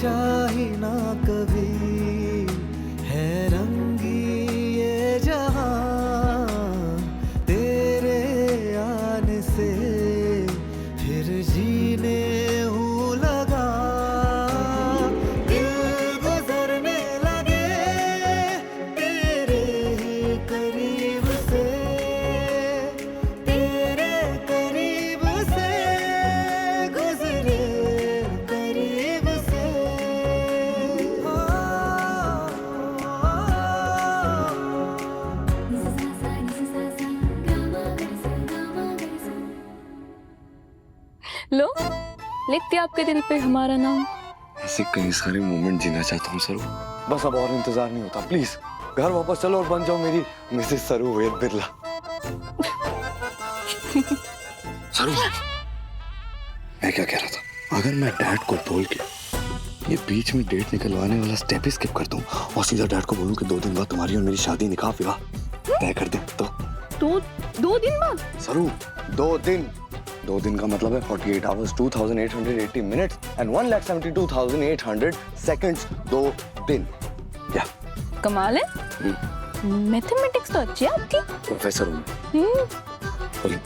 सोचा ही ना कभी है रंगी ये जहां, तेरे आने से फिर जीने हूँ लगा। दिल गुजरने लगे तेरे ही करीब से, तेरे करीब से गुजरे करीब से। लो, लिख दिया आपके दिल पे हमारा नाम। ऐसे कई सारे मोमेंट जीना चाहता हूँ सरू, बस अब और इंतजार नहीं होता। प्लीज घर वापस चलो और बन जाओ मेरी मिसेस सरू वेद बिरला। सरू, मैं क्या कह रहा था, अगर मैं डैड को बोल के ये बीच में डेट निकलवाने वाला स्टेप ही स्किप कर दूं और सीधा डैड को बोलूं कि 2 दिन बाद तुम्हारी और मेरी शादी निकाह विवाह तय कर दे तो? 2 दिन बाद? सरू, 2 दिन का मतलब है 48 आवर्स 2880 मिनट्स एंड 1,72,800 सेकंड्स। 2 दिन। या कमाल है, मैथमेटिक्स तो अच्छी है आपकी। प्रोफेसर हूँ। बोलो,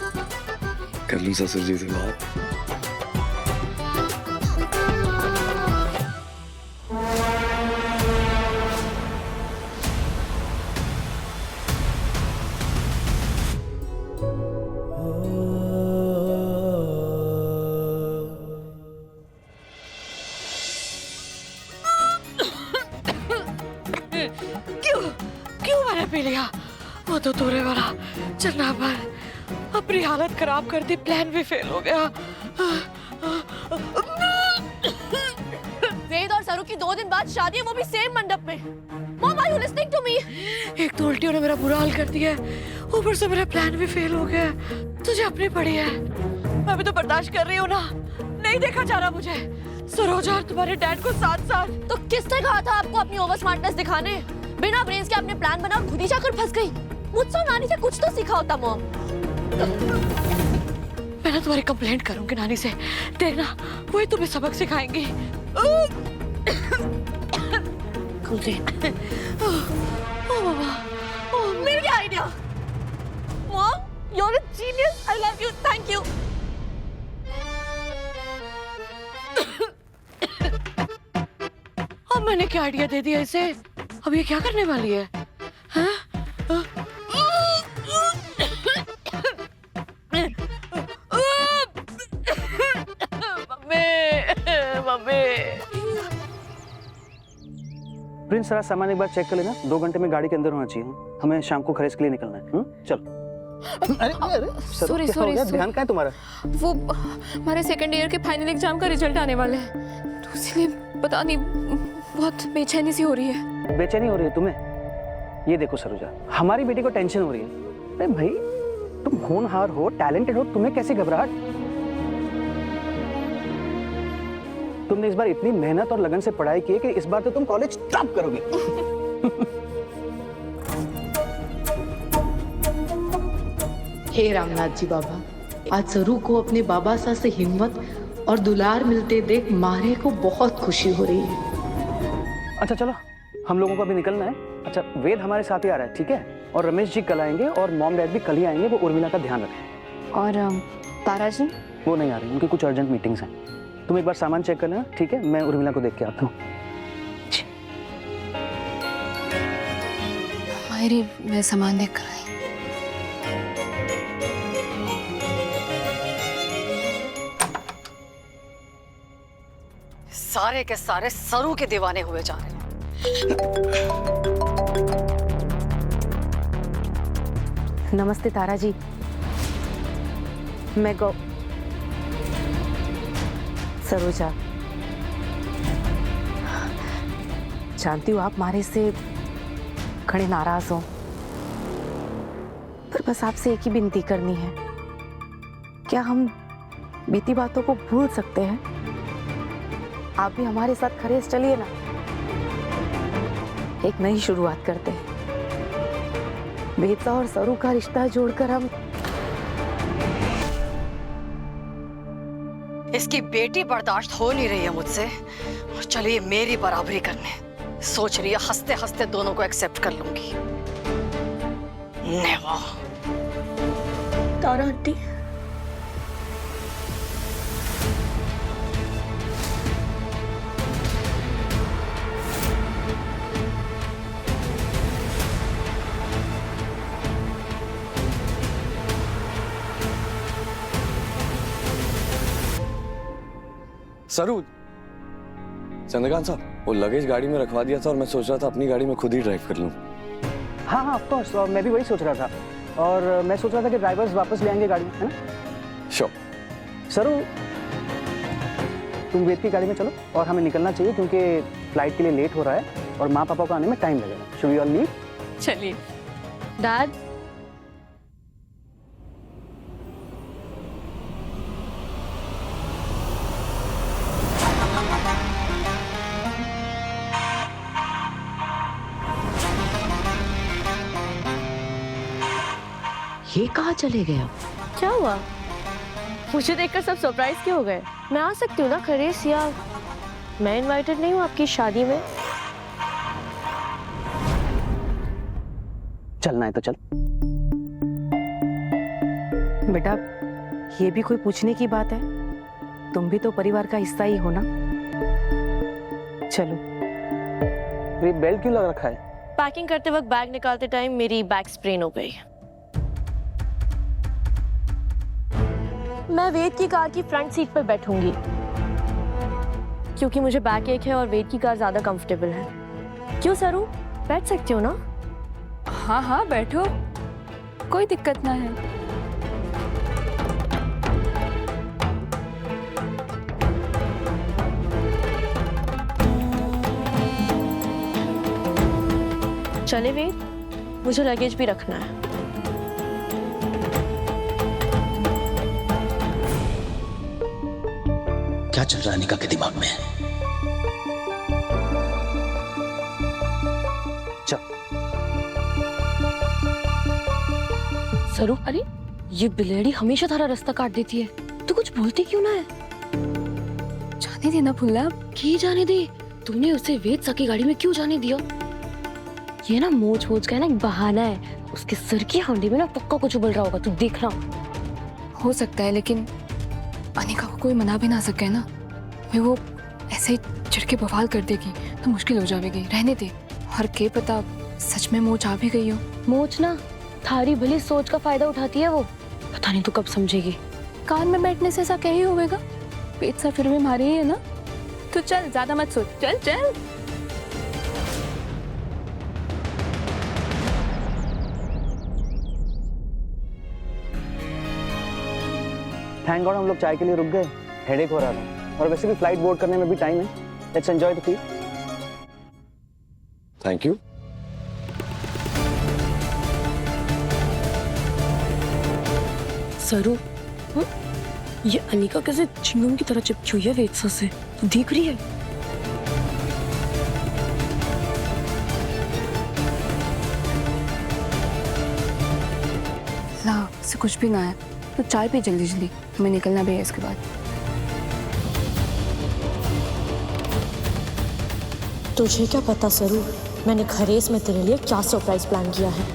कर लूं ससुर जी से बात? क्यों मैंने पी लिया? वो तो तोरे वाला चन्ना पर अपनी हालत खराब कर दी, प्लान भी फेल हो गया। वेद और सरू की 2 दिन बाद शादी है, वो भी सेम मंडप में। Mom, are you listening to me? एक तो उल्टियों ने मेरा बुरा हाल कर दिया है, ऊपर से मेरा प्लान भी फेल हो गया है। तुझे अपनी पड़ी है, मैं भी तो बर्दाश्त कर रही हूँ ना। नहीं देखा जा रहा मुझे सरोजा और तुम्हारे डैड को साथ। तो किसने कहा था आपको अपनी ओवर स्मार्टनेस दिखाने? बिना ब्रेन्स के आपने प्लान बना और खुद ही जाकर फंस गई। मुझसे और नानी से कुछ तो सीखा होता मॉम। मैं ना तुम्हारी कंप्लेंट करूंगी नानी से, देखना वही तुम्हें सबक सिखाएंगी। मिल गया idea. Mom, you're a genius. I love you. Thank you. अब मैंने क्या आइडिया दे दिया इसे? अब ये क्या करने वाली है? हाँ? मम्मी। प्रिंस, सारा सामान एक बार चेक कर लेना। 2 घंटे में गाड़ी के अंदर होना चाहिए। हमें शाम को खरीद के लिए निकलना है। चलो। अरे सॉरी, ध्यान कहाँ है तुम्हारा? वो हमारे सेकंड ईयर के फाइनल एग्जाम का रिजल्ट आने वाले हैं, तो इसलिए पता नहीं बहुत बेचैनी सी हो रही है। बेचैनी हो रही है तुम्हें? ये देखो सरोजा, हमारी बेटी को टेंशन हो रही है। अरे भाई, तुम होनहार हो, टैलेंटेड हो, तुम्हें कैसी घबराहट? तुमने इस बार इतनी मेहनत और लगन से पढ़ाई की है कि इस बार तो तुम कॉलेज टॉप करोगे। हे रामनाथ जी बाबा, आज सरू को अपने बाबा सा से हिम्मत और दुलार मिलते देख मारे को बहुत खुशी हो रही है। अच्छा चलो, हम लोगों को अभी निकलना है। अच्छा, वेद हमारे साथ ही आ रहा है, ठीक है? और रमेश जी कल आएंगे और मॉम डैड भी कल ही आएंगे। वो उर्मिला का ध्यान रखें। और तारा जी? वो नहीं आ रही, उनकी कुछ अर्जेंट मीटिंग्स हैं। तुम एक बार सामान चेक कर लेना, ठीक है? मैं उर्मिला को देख के आता हूँ। मायरी, मैं सामान देख कर आई। सारे के सारे सरू के दीवाने हुए जा रहे हैं। नमस्ते तारा जी, मैं सरोजा। जानती हूँ आप मारे से खड़े नाराज हो, पर बस आपसे एक ही विनती करनी है। क्या हम बीती बातों को भूल सकते हैं? आप भी हमारे साथ खरेज चलिए ना, एक नई शुरुआत करते हैं। बेता और सरू का रिश्ता जोड़कर हम इसकी बेटी बर्दाश्त हो नहीं रही है मुझसे, और चले ये मेरी बराबरी करने। सोच रही है हंसते हंसते दोनों को एक्सेप्ट कर लूंगी। नेवर। तारा आंटी, सरू, चंद्रकांत साहब, वो लगेज गाड़ी में रखवा दिया था और मैं सोच रहा था अपनी गाड़ी में खुद ही ड्राइव कर लूं। हाँ हाँ ऑफ कोर्स, मैं भी वही सोच रहा था। और मैं सोच रहा था कि ड्राइवर्स वापस ले आएंगे गाड़ी, है ना? श्योर। सरू, तुम वेद की गाड़ी में चलो और हमें निकलना चाहिए क्योंकि फ्लाइट के लिए लेट हो रहा है और माँ पापा को आने में टाइम लगेगा। Should we all leave? चलिए। डैड, ये कहाँ चले गए अब? क्या हुआ? मुझे देखकर सब सरप्राइज क्यों हो गए? मैं आ सकती हूँ ना खरीस, या मैं इनवाइटेड नहीं हूँ आपकी शादी में? चलना है तो चल। बेटा, ये भी कोई पूछने की बात है? तुम भी तो परिवार का हिस्सा ही हो ना। चलो। ये बेल्ट क्यों लग रखा है? पैकिंग करते वक्त बैग निकालते टाइम मेरी बैक स्प्रेन हो गई। मैं वेद की कार की फ्रंट सीट पर बैठूंगी क्योंकि मुझे बैक एक है और वेद की कार ज्यादा कंफर्टेबल है। क्यों सरू, बैठ सकती हो ना? हाँ हाँ बैठो, कोई दिक्कत ना है। चले वेद, मुझे लगेज भी रखना है। क्या चल रहा है अनिका के दिमाग में? चल। सरू, अरे ये बिलेड़ी हमेशा तारा रास्ता काट देती है। तू कुछ बोलती क्यों ना है? जाने देना फुल्ला। की जाने दे? तूने उसे वेद सा की गाड़ी में क्यों जाने दिया? ये ना मोच मोच का ना एक बहाना है। उसके सर की हांडी में ना पक्का कुछ उबल रहा होगा, तू देखना। हो सकता है, लेकिन अनिका को कोई मना भी ना सके ना। फिर वो ऐसे ही चिढ़ के बवाल कर देगी तो मुश्किल हो जाएगी। रहने दे। और के पता सच में मोच आ भी गई हो। मोच ना थारी भली सोच का फायदा उठाती है वो। पता नहीं तू कब समझेगी। कार में बैठने से ऐसा क्या ही होगा? पेट सा फिर भी मारे ही है ना। तो चल, ज्यादा मत सोच, चल चल। थैंक गॉड हम लोग चाय के लिए रुक गए। हेडेक हो रहा था और वैसे भी फ्लाइट बोर्ड करने में भी टाइम है। Let's enjoy the feel. Thank you. सरू, ये अनिका कैसे चिंगम की तरह चिपकी हुई है वेद से, तू देख रही है? ला से कुछ भी ना है तो चाय पी जल्दी जल्दी, हमें निकलना भी है इसके बाद। तुझे क्या पता सरू, मैंने खरेस में तेरे लिए क्या सरप्राइज प्लान किया है।